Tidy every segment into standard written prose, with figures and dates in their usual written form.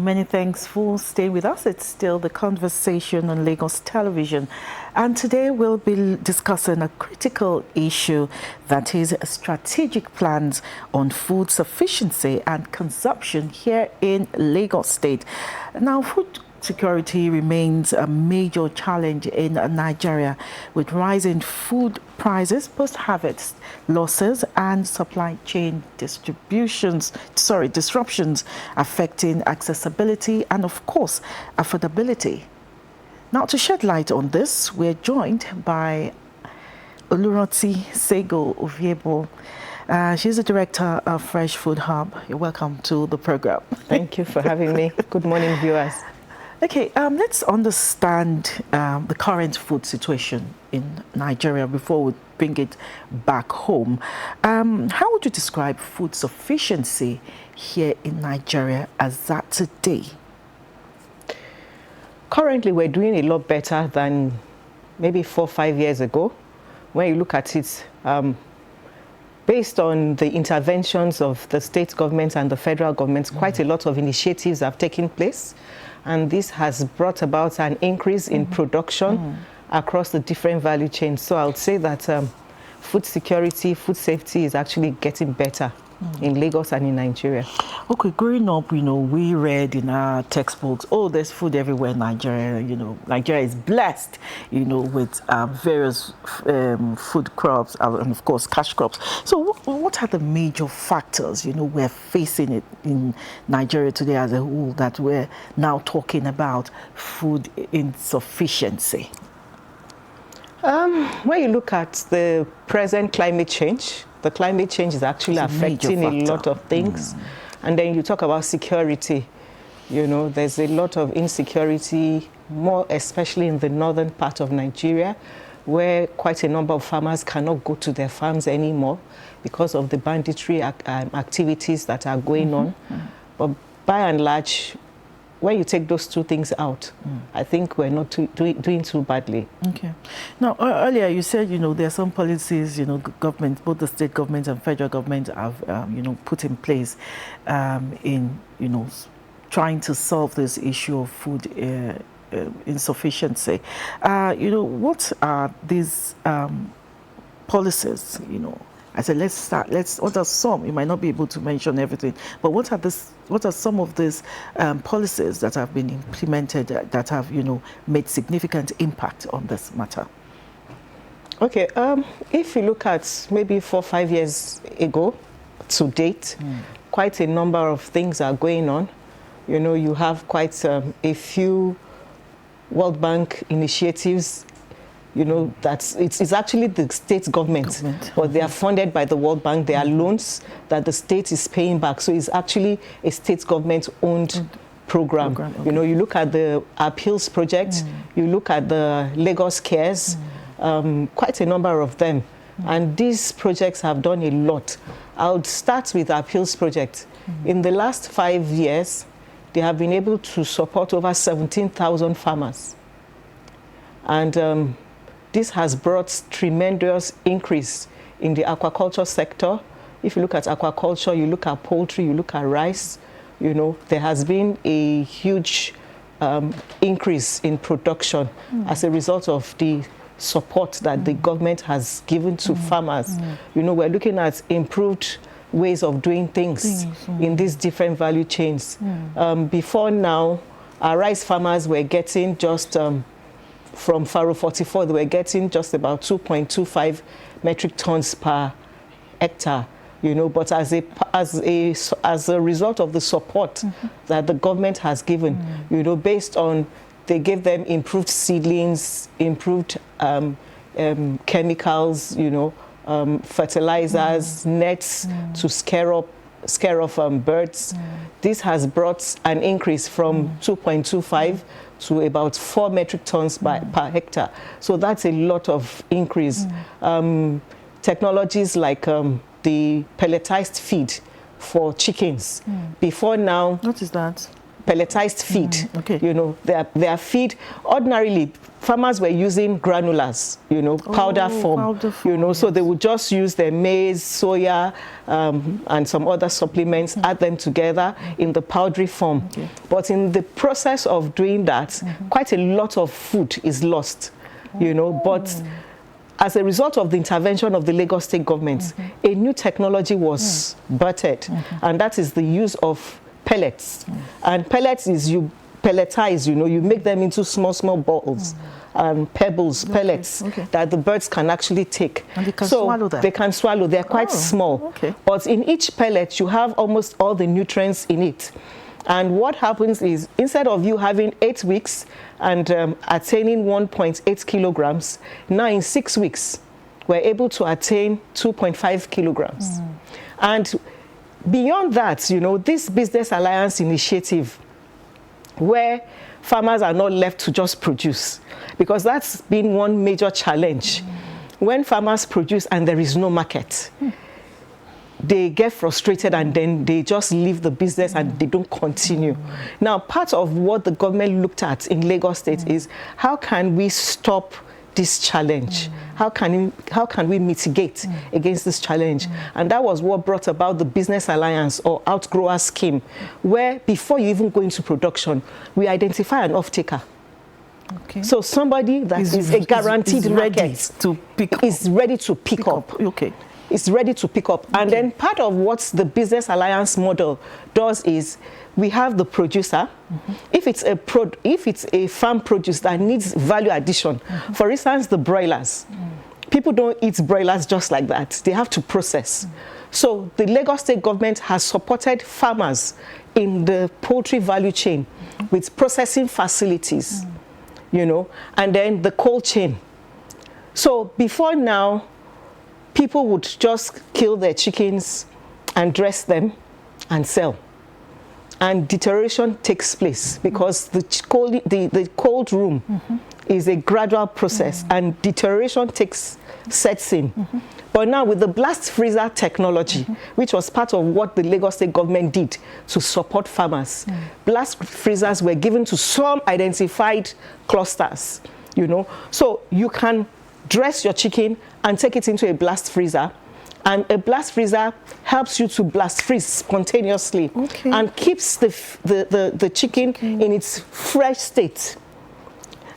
Many thanks for staying with us. It's still the conversation on Lagos television. And today we'll be discussing a critical issue, that is strategic plans on food sufficiency and consumption here in Lagos State. Now, food security remains a major challenge in Nigeria, with rising food prices, post-harvest losses and supply chain disruptions affecting accessibility and, of course, affordability. Now, to shed light on this, we're joined by Oluranti Sego Oviebo. She's the director of Fresh Food Hub. You're welcome to the program. Thank you for having me. Good morning, viewers. Okay, let's understand the current food situation in Nigeria before we bring it back home. How would you describe food sufficiency here in Nigeria as at today? Currently, we're doing a lot better than maybe 4 or 5 years ago. When you look at it, based on the interventions of the state government and the federal government, quite a lot of initiatives have taken place. And this has brought about an increase in production across the different value chains. So I would say that food security, food safety is actually getting better in Lagos and in Nigeria. Okay, growing up, we read in our textbooks, oh, there's food everywhere in Nigeria. Nigeria is blessed, with various food crops and, of course, cash crops. So what are the major factors, we're facing it in Nigeria today as a whole, that we're now talking about food insufficiency? When you look at the present climate change, the climate change is actually affecting a lot of things. And then you talk about security. There's a lot of insecurity, more especially in the northern part of Nigeria, where quite a number of farmers cannot go to their farms anymore because of the banditry activities that are going on. But by and large, when you take those two things out, I think we're not doing too badly. Okay. Now, earlier you said, there are some policies, government, both the state government and federal government have, put in place in, trying to solve this issue of food insufficiency. What are these policies, I said, let's start. What are some? You might not be able to mention everything, but what are some of these policies that have been implemented that have, made significant impact on this matter? Okay, if you look at maybe 4 or 5 years ago to date, quite a number of things are going on. You have quite a few World Bank initiatives. That it's actually the state government, but they are funded by the World Bank. They are loans that the state is paying back. So it's actually a state government-owned program. Okay. You look at the Appeals Project, you look at the Lagos Cares, quite a number of them. And these projects have done a lot. I would start with the Appeals Project. In the last 5 years, they have been able to support over 17,000 farmers. And this has brought tremendous increase in the aquaculture sector. If you look at aquaculture, you look at poultry, you look at rice, there has been a huge increase in production as a result of the support that the government has given to farmers. We're looking at improved ways of doing things in these different value chains. Before now, our rice farmers were getting just from Faro 44, they were getting just about 2.25 metric tons per hectare, but as a result of the support that the government has given, based on, they gave them improved seedlings, improved chemicals, fertilizers, nets to scare off birds. This has brought an increase from 2.25 to about 4 metric tons per hectare. So that's a lot of increase. Technologies like the pelletized feed for chickens. Before now... What is that? pelletized feed. Okay. You know, their feed, ordinarily, farmers were using granulars, you know, powder form, you know, so they would just use their maize, soya, and some other supplements, add them together in the powdery form. Okay. But in the process of doing that, quite a lot of food is lost, you know, but as a result of the intervention of the Lagos State government, a new technology was birthed, and that is the use of pellets. And pellets is you pelletize, you know, you make them into small balls and pebbles, pellets that the birds can actually take. And they can swallow that? They can swallow. They're quite small. Okay. But in each pellet, you have almost all the nutrients in it. And what happens is, instead of you having 8 weeks and attaining 1.8 kilograms, now in 6 weeks, we're able to attain 2.5 kilograms. And beyond that, you know, this Business Alliance initiative, where farmers are not left to just produce, because that's been one major challenge. When farmers produce and there is no market, they get frustrated and then they just leave the business and they don't continue. Now, part of what the government looked at in Lagos State is, how can we stop this challenge? How can we mitigate against this challenge? And that was what brought about the Business Alliance or Outgrower scheme, where before you even go into production, we identify an off-taker. Okay. So somebody that is a guaranteed market is ready to pick up. Okay. It's ready to pick up. And then part of what the Business Alliance model does is, we have the producer. If it's a farm produce that needs value addition, for instance, the broilers. People don't eat broilers just like that. They have to process. So the Lagos State government has supported farmers in the poultry value chain with processing facilities, you know, and then the cold chain. So before now, people would just kill their chickens and dress them and sell. And deterioration takes place because the cold room is a gradual process and deterioration sets in. But now with the blast freezer technology, which was part of what the Lagos State government did to support farmers, blast freezers were given to some identified clusters, you know. So you can dress your chicken and take it into a blast freezer, and a blast freezer helps you to blast freeze spontaneously and keeps the chicken in its fresh state.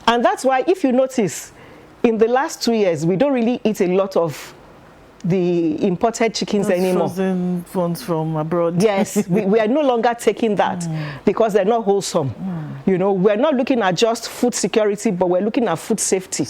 And that's why, if you notice, in the last 2 years, we don't really eat a lot of the imported chickens anymore. Frozen ones from abroad. Yes, we are no longer taking that because they're not wholesome. You know, we're not looking at just food security, but we're looking at food safety.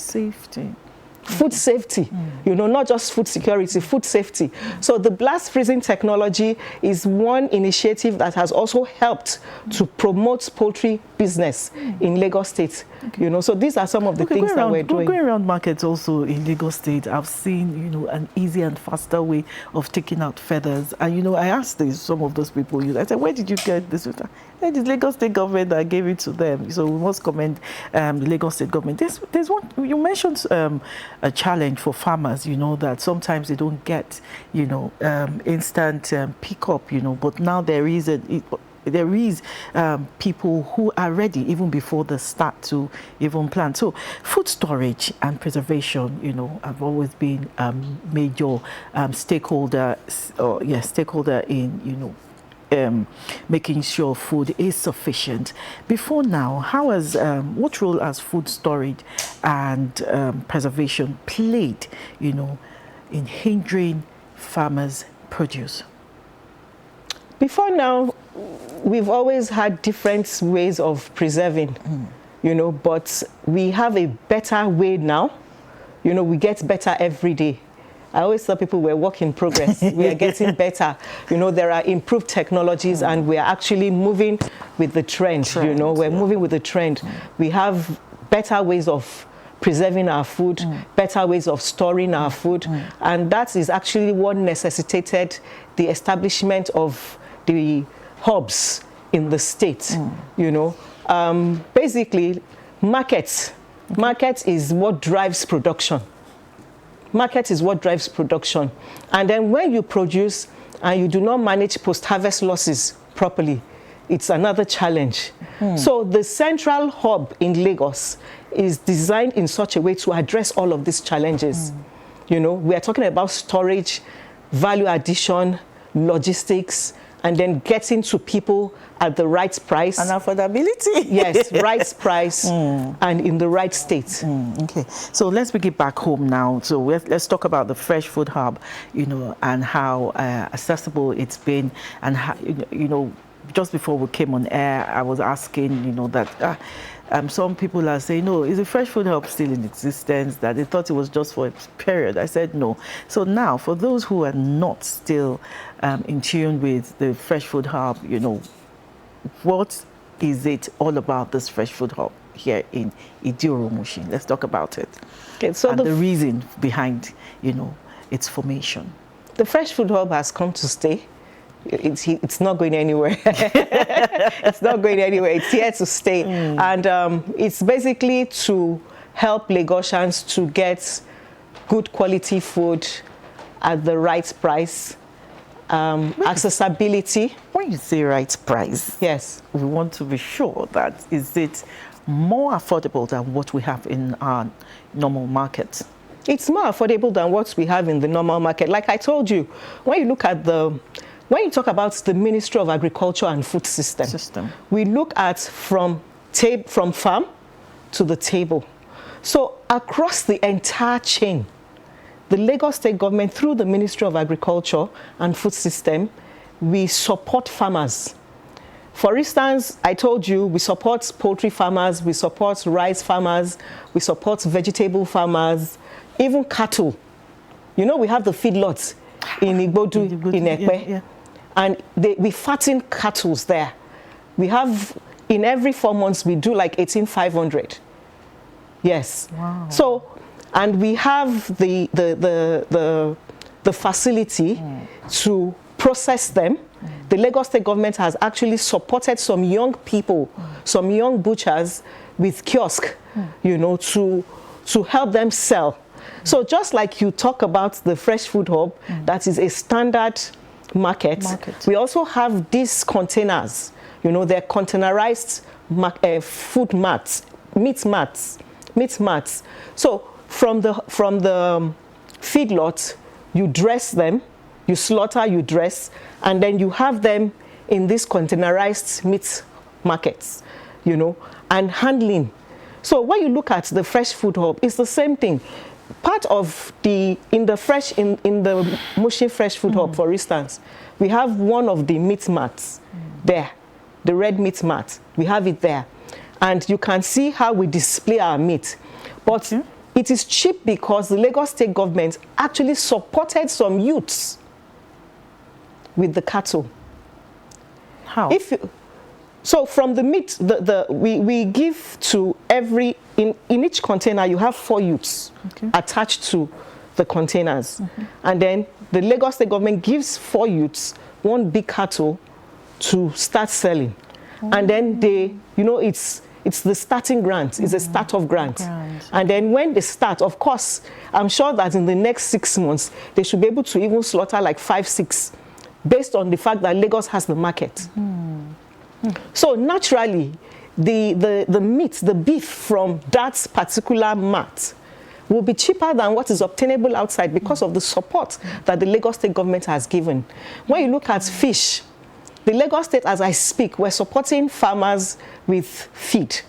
Food safety, you know, not just food security, food safety. So the blast freezing technology is one initiative that has also helped to promote poultry business in Lagos State. You know, so these are some of the things that we're doing. Going around markets also in Lagos State, I've seen, you know, an easy and faster way of taking out feathers. And, you know, I asked some of those people, I said, where did you get this? It is Lagos State government that gave it to them. So we must commend the Lagos State government. There's one, you mentioned a challenge for farmers, you know, that sometimes they don't get, you know, instant pickup, you know, but now there is people who are ready even before the start to even plant. So food storage and preservation, you know, have always been major stakeholder in, you know, making sure food is sufficient. Before now, what role has food storage and preservation played, you know, in hindering farmers' produce? Before now, we've always had different ways of preserving, you know, but we have a better way now. You know, we get better every day. I always tell people we're work in progress. We are getting better. You know, there are improved technologies and we are actually moving with the trend, you know, we're moving with the trend. We have better ways of preserving our food, better ways of storing our food. And that is actually what necessitated the establishment of the hubs in the state, you know. Basically, market is what drives production. Market is what drives production. And then when you produce and you do not manage post-harvest losses properly, it's another challenge. So the central hub in Lagos is designed in such a way to address all of these challenges. You know, we are talking about storage, value addition, logistics, and then getting to people at the right price. And affordability. Yes, right price and in the right state. Okay, so let's bring it back home now. So let's talk about the Fresh Food Hub, you know, and how accessible it's been, and how, you know, just before we came on air, I was asking, you know, that some people are saying, no, is the Fresh Food Hub still in existence? That they thought it was just for a period. I said no. So now, for those who are not still in tune with the Fresh Food Hub, you know, what is it all about, this Fresh Food Hub here in Idioro Mushin? Let's talk about it. Okay, so and the reason behind, you know, its formation. The Fresh Food Hub has come to stay. It's not going anywhere. It's not going anywhere. It's here to stay. And it's basically to help Lagosians to get good quality food at the right price, accessibility. When you say right price, yes, we want to be sure that is it more affordable than what we have in our normal market? It's more affordable than what we have in the normal market. Like I told you, when you look at when you talk about the Ministry of Agriculture and Food System, we look at from farm to the table. So across the entire chain, the Lagos State government, through the Ministry of Agriculture and Food System, we support farmers. For instance, I told you we support poultry farmers, we support rice farmers, we support vegetable farmers, even cattle. You know, we have the feedlots in Igbodu, in Ekpe. Yeah. And we fatten cattle there. We have, in every 4 months, we do like 18,500. Yes. Wow. So, and we have the facility to process them. The Lagos State government has actually supported some young people, some young butchers with kiosk, you know, to help them sell. So just like you talk about the Fresh Food Hub, that is a standard market. We also have these containers, you know, they're containerized food mats, meat mats. So from the feedlot, you dress them, you slaughter, you dress, and then you have them in these containerized meat markets, you know, and handling. So when you look at the Fresh Food Hub, it's the same thing. Part of in the Mushin Fresh Food Hub, for instance, we have one of the meat mats there, the red meat mat. We have it there, and you can see how we display our meat. But it is cheap because the Lagos State government actually supported some youths with the cattle. How? So from the meat, we give to every, in each container, you have 4 youths attached to the containers. And then the Lagos State government gives 4 youths 1 big cattle to start selling. And then they, you know, it's the starting grant, it's a start-off grant. And then when they start, of course, I'm sure that in the next 6 months, they should be able to even slaughter like 5, 6, based on the fact that Lagos has the market. So naturally, the meat, the beef from that particular mat will be cheaper than what is obtainable outside because of the support that the Lagos State government has given. When you look at fish, the Lagos State, as I speak, we're supporting farmers with feed.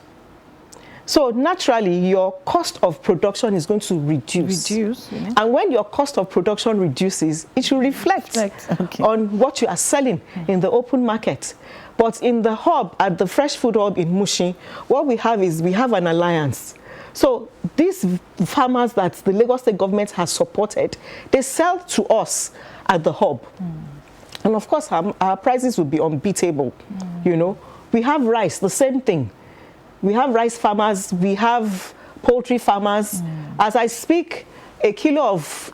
So naturally, your cost of production is going to reduce. And when your cost of production reduces, it will reflect on what you are selling in the open market. But in the hub, at the Fresh Food Hub in Mushin, what we have is we have an alliance. So these farmers that the Lagos State government has supported, they sell to us at the hub. And of course, our prices will be unbeatable. You know, we have rice, the same thing. We have rice farmers, we have poultry farmers. As I speak, a kilo of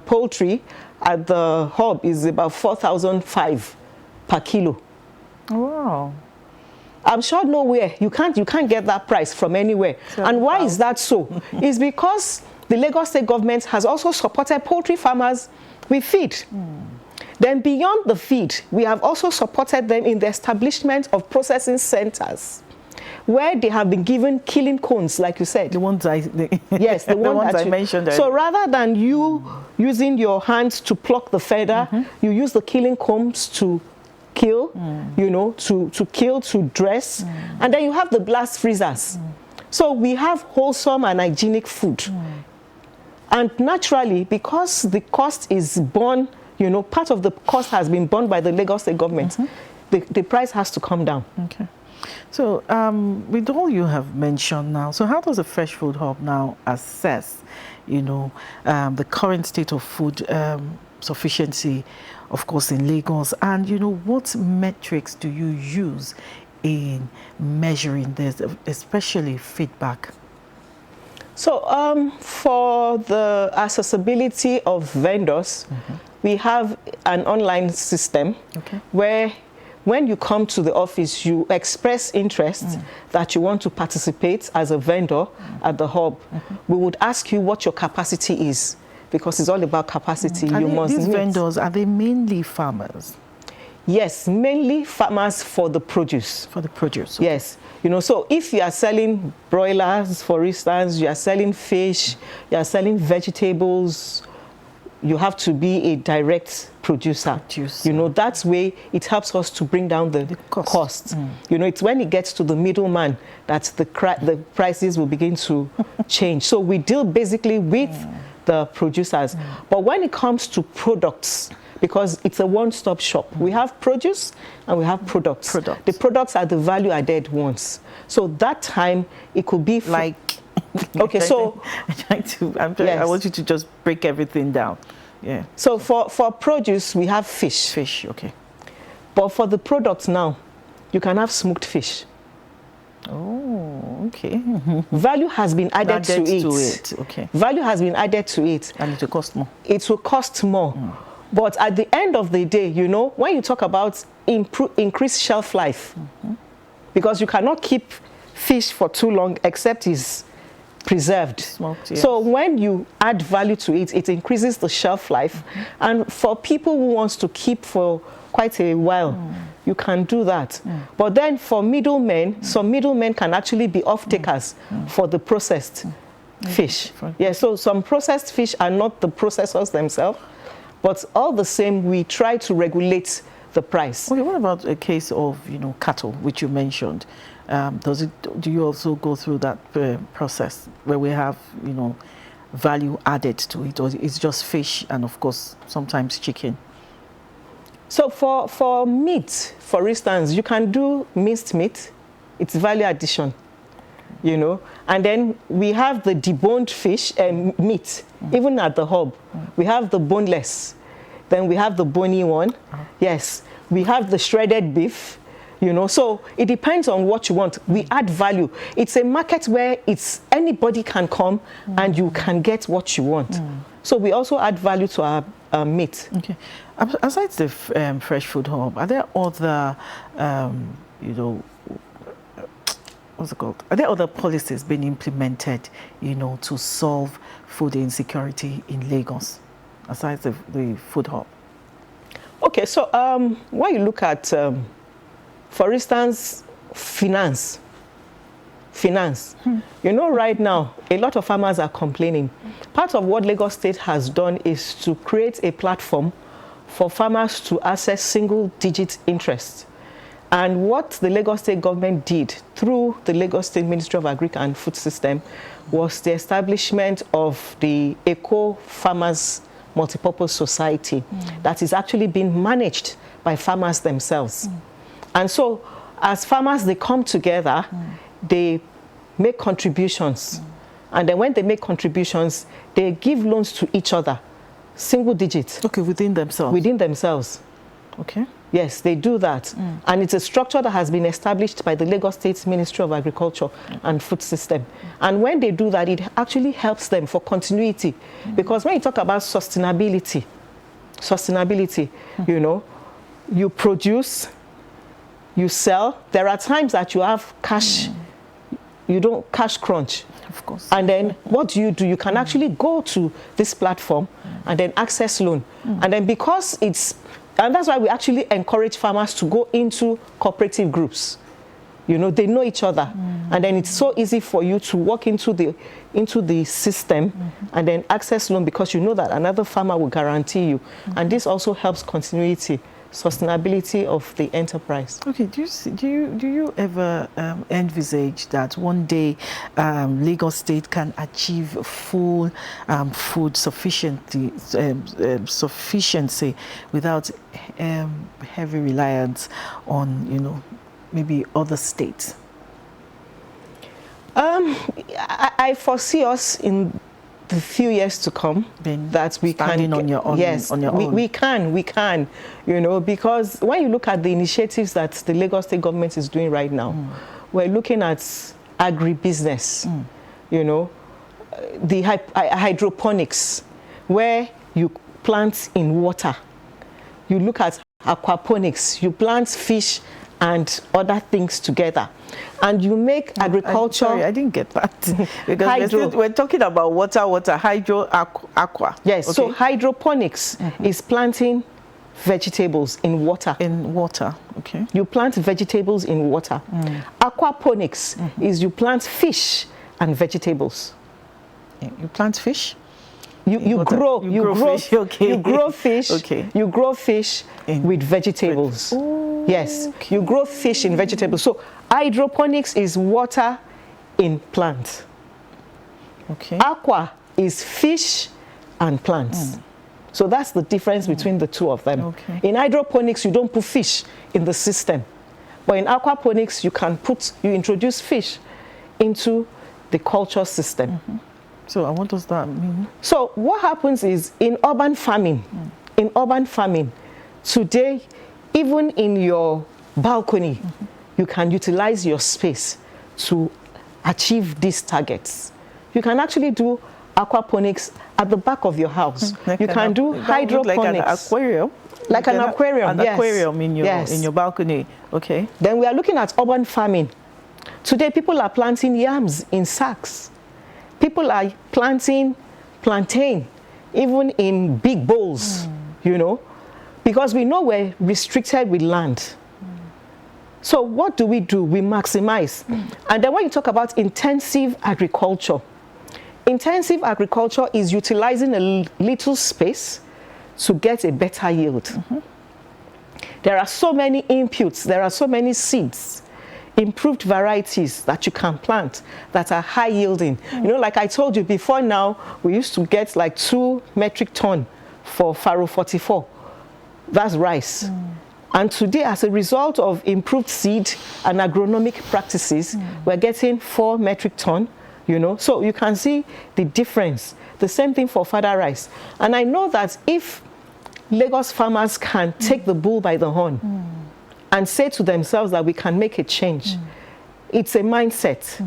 poultry at the hub is about 4,500 per kilo. Wow. I'm sure nowhere, you can't get that price from anywhere. And why is that so? It's because the Lagos State government has also supported poultry farmers with feed. Then beyond the feed, we have also supported them in the establishment of processing centers where they have been given killing cones, like you said. The ones I yes, the ones I mentioned. So rather than you using your hands to pluck the feather, you use the killing cones to kill, you know, to kill, to dress, and then you have the blast freezers. So we have wholesome and hygienic food. And naturally, because the cost is borne, you know, part of the cost has been borne by the Lagos State government, the price has to come down. Okay. So with all you have mentioned now, so how does the Fresh Food Hub now assess, you know, the current state of food sufficiency, of course, in Lagos, and, you know, what metrics do you use in measuring this, especially feedback? So for the accessibility of vendors, we have an online system where when you come to the office, you express interest that you want to participate as a vendor at the hub. We would ask you what your capacity is, because it's all about capacity. These vendors, are they mainly farmers? Yes, mainly farmers for the produce. For the produce. Okay. Yes. You know, so if you are selling broilers, for instance, you are selling fish, you are selling vegetables, you have to be a direct producer. You know, that way it helps us to bring down the cost. You know, it's when it gets to the middleman that the prices will begin to change. So we deal basically with the producers. But when it comes to products, because it's a one-stop shop, we have produce and we have products. The products are the value-added ones. So that time it could be like. Okay, so I want you to just break everything down. Yeah. So for produce, we have fish. Fish, okay. But for the products now, you can have smoked fish. Oh, okay. Value has been added to it. Okay. Value has been added to it. And it will cost more. It will cost more. But at the end of the day, you know, when you talk about increased shelf life, because you cannot keep fish for too long except it's preserved. Smoked, yes. So when you add value to it, it increases the shelf life. And for people who wants to keep for quite a while, you can do that. But then for middlemen, some middlemen can actually be off-takers for the processed fish. Yeah, so some processed fish are not the processors themselves, but all the same, we try to regulate the price. Okay, what about a case of, you know, cattle, which you mentioned? Do you also go through that process where we have, you know, value added to it, or it's just fish and of course sometimes chicken? So for meat, for instance, you can do minced meat. It's value addition, you know. And then we have the deboned fish meat, even at the hub. We have the boneless. Then we have the bony one. Yes, we have the shredded beef. You know, so it depends on what you want. We add value. It's a market where anybody can come and you can get what you want. So we also add value to our meat. Okay. Aside the Fresh Food Hub, are there other, you know, what's it called? Are there other policies being implemented, you know, to solve food insecurity in Lagos, aside the Food Hub? Okay, so when you look at for instance, finance. You know, right now, a lot of farmers are complaining. Part of what Lagos State has done is to create a platform for farmers to access single-digit interest. And what the Lagos State government did through the Lagos State Ministry of Agric and Food System was the establishment of the Eco Farmers Multipurpose Society that is actually being managed by farmers themselves. And so, as farmers, they come together, they make contributions. And then when they make contributions, they give loans to each other, single digit. Okay, within themselves? Within themselves. Okay. Yes, they do that. And it's a structure that has been established by the Lagos State Ministry of Agriculture and Food System. And when they do that, it actually helps them for continuity. Because when you talk about sustainability, you know, you produce, you sell. There are times that you have cash, you don't cash crunch. Of course. And then what do? You can actually go to this platform and then access loan. And then because it's And that's why we actually encourage farmers to go into cooperative groups. You know, they know each other. And then it's so easy for you to walk into the system and then access loan, because you know that another farmer will guarantee you. And this also helps continuity, sustainability of the enterprise. Okay, do you ever envisage that one day Lagos State can achieve full food sufficiency without heavy reliance on, you know, maybe other states? I foresee us in the few years to come that we can on your own. Yes, on your own. We can, you know, because when you look at the initiatives that the Lagos State government is doing right now, we're looking at agribusiness, you know, the hydroponics, where you plant in water. You look at aquaponics, you plant fish and other things together, and you make agriculture. Sorry, I didn't get that. Because we're talking about water, hydro, aqua. Yes, okay. So hydroponics is planting vegetables in water. In water, okay. You plant vegetables in water. Aquaponics is you plant fish and vegetables. You plant fish? You grow fish. Okay. You grow fish. Okay. You grow fish with vegetables. Oh, yes. Okay. You grow fish in vegetables. So hydroponics is water in plant. Okay. Aqua is fish and plants. So that's the difference between the two of them. Okay. In hydroponics, you don't put fish in the system. But in aquaponics, you introduce fish into the culture system. So what does that mean? So what happens is in urban farming, today, even in your balcony, you can utilize your space to achieve these targets. You can actually do aquaponics at the back of your house. You can do hydroponics. Like an aquarium? Like an aquarium, An aquarium in your balcony, okay. Then we are looking at urban farming. Today, people are planting yams in sacks. People are planting plantain, even in big bowls, you know, because we know we're restricted with land. So what do? We maximize. And then when you talk about intensive agriculture is utilizing a little space to get a better yield. There are so many inputs, there are so many seeds, improved varieties that you can plant that are high yielding. You know, like I told you before, now we used to get like 2 metric ton for Faro 44. That's rice. And today, as a result of improved seed and agronomic practices, we're getting 4 metric ton, you know. So you can see the difference. The same thing for fada rice. And I know that if Lagos farmers can take the bull by the horn and say to themselves that we can make a change. It's a mindset.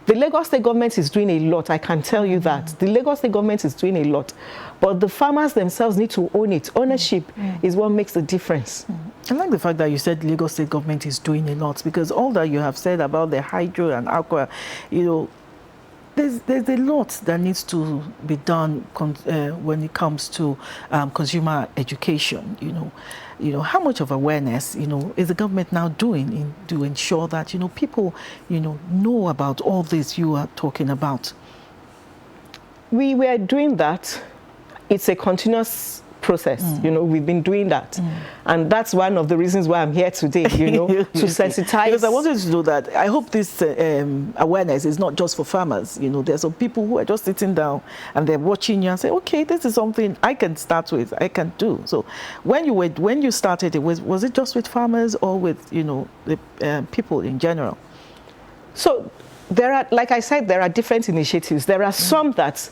The Lagos State government is doing a lot, I can tell you that. The Lagos State government is doing a lot. But the farmers themselves need to own it. Ownership is what makes the difference. I like the fact that you said Lagos State government is doing a lot, because all that you have said about the hydro and aqua, you know, there's a lot that needs to be done when it comes to consumer education. You know, how much of awareness, you know, is the government now doing to ensure that, you know, people, you know about all this you are talking about? We were doing that. It's a continuous process. You know, we've been doing that. And that's one of the reasons why I'm here today, you know, to sensitize. Because I wanted to know that I hope this awareness is not just for farmers. You know, there's some people who are just sitting down and they're watching you and say, okay, this is something I can start with, I can do. So when you started, was it just with farmers or with, you know, the people in general? So there are, like I said, there are different initiatives. There are some that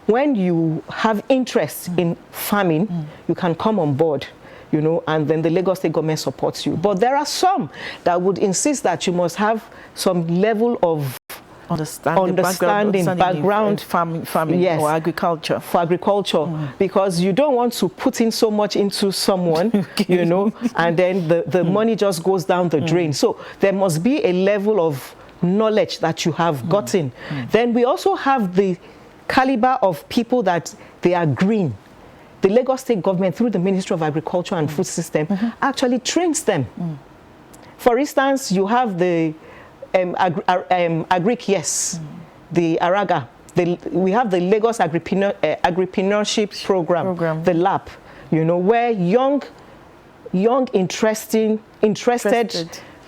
when you have interest in farming, you can come on board, you know, and then the Lagos State government supports you. But there are some that would insist that you must have some level of understanding background farming yes, or agriculture. For agriculture, because you don't want to put in so much into someone, you know, and then the money just goes down the drain. So there must be a level of knowledge that you have gotten. Then we also have the caliber of people that they are green. the Lagos State government, through the Ministry of Agriculture and Food System, actually trains them. For instance, you have the Agric, yes, the ARAGA. We have the Lagos Agripreneurship Program, the LAP, you know, where young interested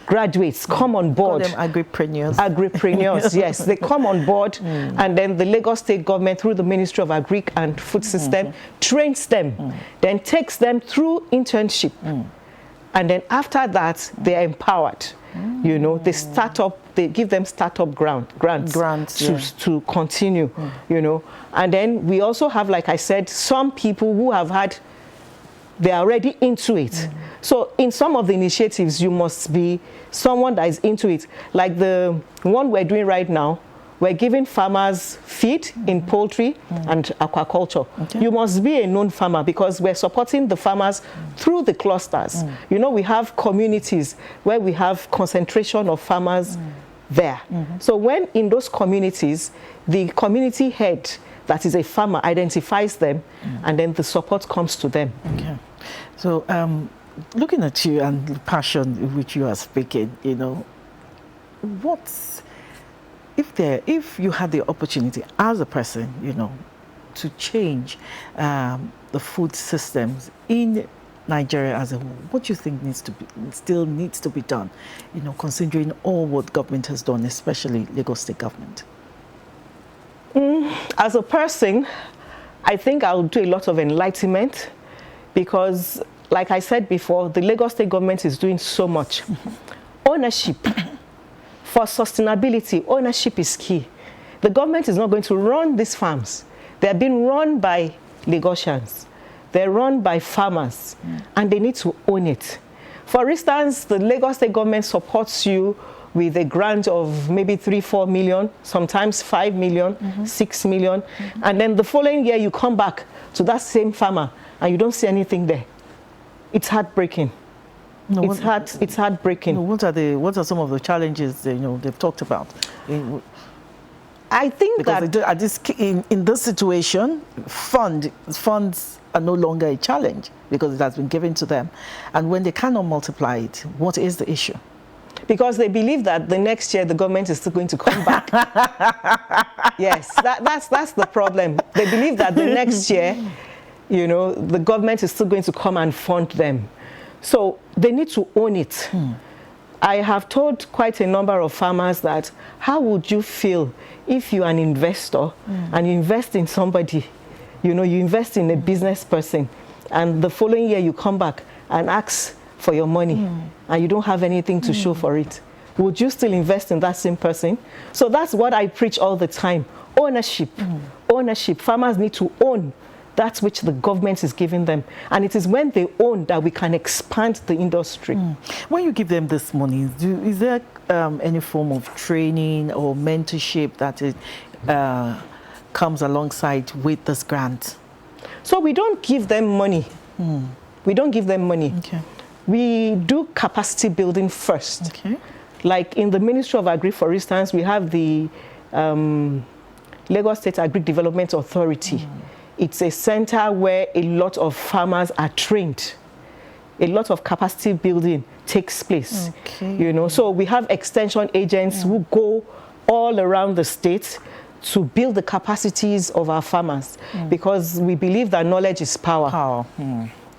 graduates come on board. Call them agripreneurs. Agripreneurs, yes. They come on board, and then the Lagos State government, through the Ministry of Agric and Food System, trains them, then takes them through internship. And then after that, they are empowered. You know, they start up, they give them startup grants to continue, you know. And then we also have, like I said, some people who have had, they are already into it. So in some of the initiatives, you must be someone that is into it. Like the one we're doing right now, we're giving farmers feed in poultry and aquaculture. You must be a known farmer, because we're supporting the farmers through the clusters. You know, we have communities where we have concentration of farmers there. So when in those communities, the community head that is a farmer identifies them, and then the support comes to them. Okay. So looking at you and the passion in which you are speaking, you know, if you had the opportunity as a person, you know, to change the food systems in Nigeria as a whole, what do you think still needs to be done, you know, considering all what government has done, especially Lagos State government? As a person, I think I'll do a lot of enlightenment, because, like I said before, the Lagos State government is doing so much. Ownership. For sustainability, ownership is key. The government is not going to run these farms. They're being run by Lagosians. They're run by farmers, and they need to own it. For instance, the Lagos State government supports you with a grant of maybe 3-4 million, sometimes 5 million, 6 million, and then the following year you come back to that same farmer and you don't see anything there. It's heartbreaking. No, it's heartbreaking. No, what are some of the challenges they've talked about? I think because that in this situation, funds are no longer a challenge because it has been given to them, and when they cannot multiply it, what is the issue? Because they believe that the next year the government is still going to come back. Yes, that's the problem. They believe that the next year, the government is still going to come and fund them. So they need to own it. I have told quite a number of farmers that, how would you feel if you're an investor and you invest in somebody, you invest in a business person, and the following year you come back and ask for your money and you don't have anything to show for it? Would you still invest in that same person? So that's what I preach all the time. Ownership. Ownership. Farmers need to own that which the government is giving them. And it is when they own that we can expand the industry. When you give them this money, is there any form of training or mentorship that comes alongside with this grant? So we don't give them money. We don't give them money. Okay. We do capacity building first. Okay. Like in the Ministry of Agri, for instance, we have the Lagos State Agri Development Authority. It's a center where a lot of farmers are trained. A lot of capacity building takes place. Okay. So we have extension agents who go all around the state to build the capacities of our farmers, because we believe that knowledge is power.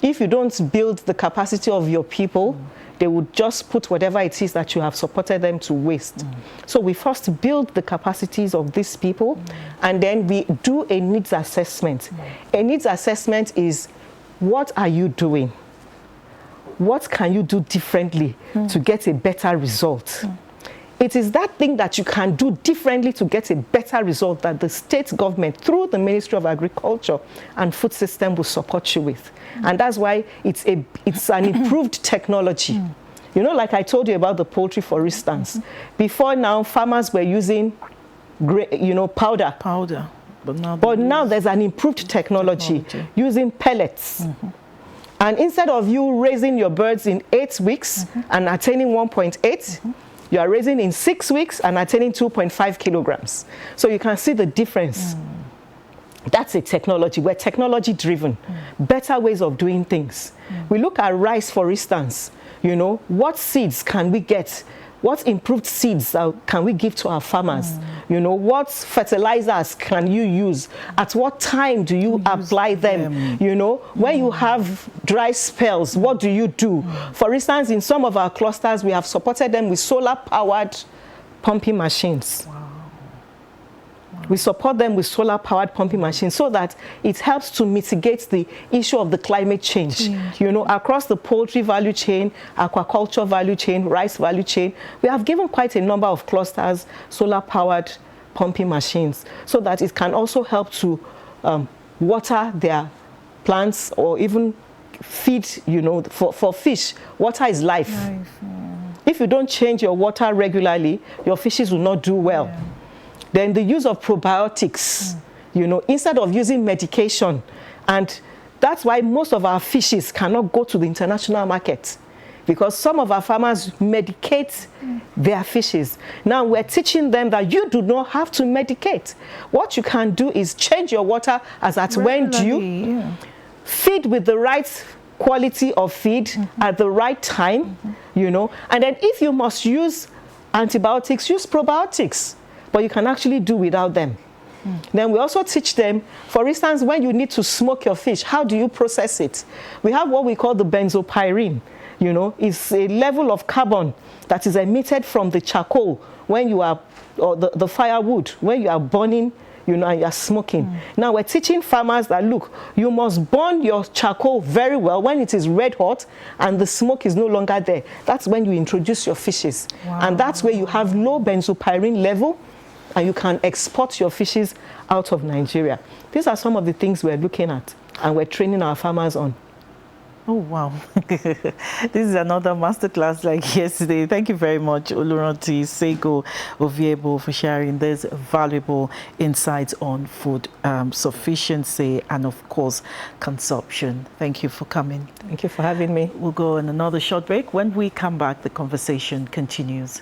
If you don't build the capacity of your people, they would just put whatever it is that you have supported them to waste. So we first build the capacities of these people, and then we do a needs assessment. A needs assessment is, what are you doing? What can you do differently to get a better result? It is that thing that you can do differently to get a better result that the state government, through the Ministry of Agriculture and Food System, will support you with. And that's why it's an improved technology. Like I told you about the poultry, for instance. Before now, farmers were using, powder. But now there's an improved technology using pellets. And instead of you raising your birds in 8 weeks and attaining 1.8, you are raising in 6 weeks and attaining 2.5 kilograms. So you can see the difference. That's a technology. We're technology driven. Better ways of doing things. We look at rice, for instance. You know, what seeds can we get? What improved seeds can we give to our farmers? You know, what fertilizers can you use? At what time do you apply them? You know, when you have dry spells, what do you do? For instance, in some of our clusters, we have supported them with solar-powered pumping machines. We support them with solar-powered pumping machines so that it helps to mitigate the issue of the climate change. You know, across the poultry value chain, aquaculture value chain, rice value chain, we have given quite a number of clusters solar-powered pumping machines so that it can also help to water their plants or even feed, you know, for fish. Water is life. If you don't change your water regularly, your fishes will not do well. Then the use of probiotics, you know, instead of using medication. And that's why most of our fishes cannot go to the international market, because some of our farmers medicate their fishes. Now we're teaching them that you do not have to medicate. What you can do is change your water as at when due, feed with the right quality of feed at the right time, you know, and then if you must use antibiotics, use probiotics. But you can actually do without them. Then we also teach them, for instance, when you need to smoke your fish, how do you process it? We have what we call the benzopyrene. You know, it's a level of carbon that is emitted from the charcoal when you are, or the firewood, when you are burning, you know, and you are smoking. Now we're teaching farmers that, look, you must burn your charcoal very well when it is red hot and the smoke is no longer there. That's when you introduce your fishes. And that's where you have low benzopyrene level, and you can export your fishes out of Nigeria. These are some of the things we're looking at and we're training our farmers on. Oh, wow. This is another masterclass like yesterday. Thank you very much, Oluranti Sego Oviebo, for sharing this valuable insights on food sufficiency and, of course, consumption. Thank you for coming. Thank you for having me. We'll go on another short break. When we come back, the conversation continues.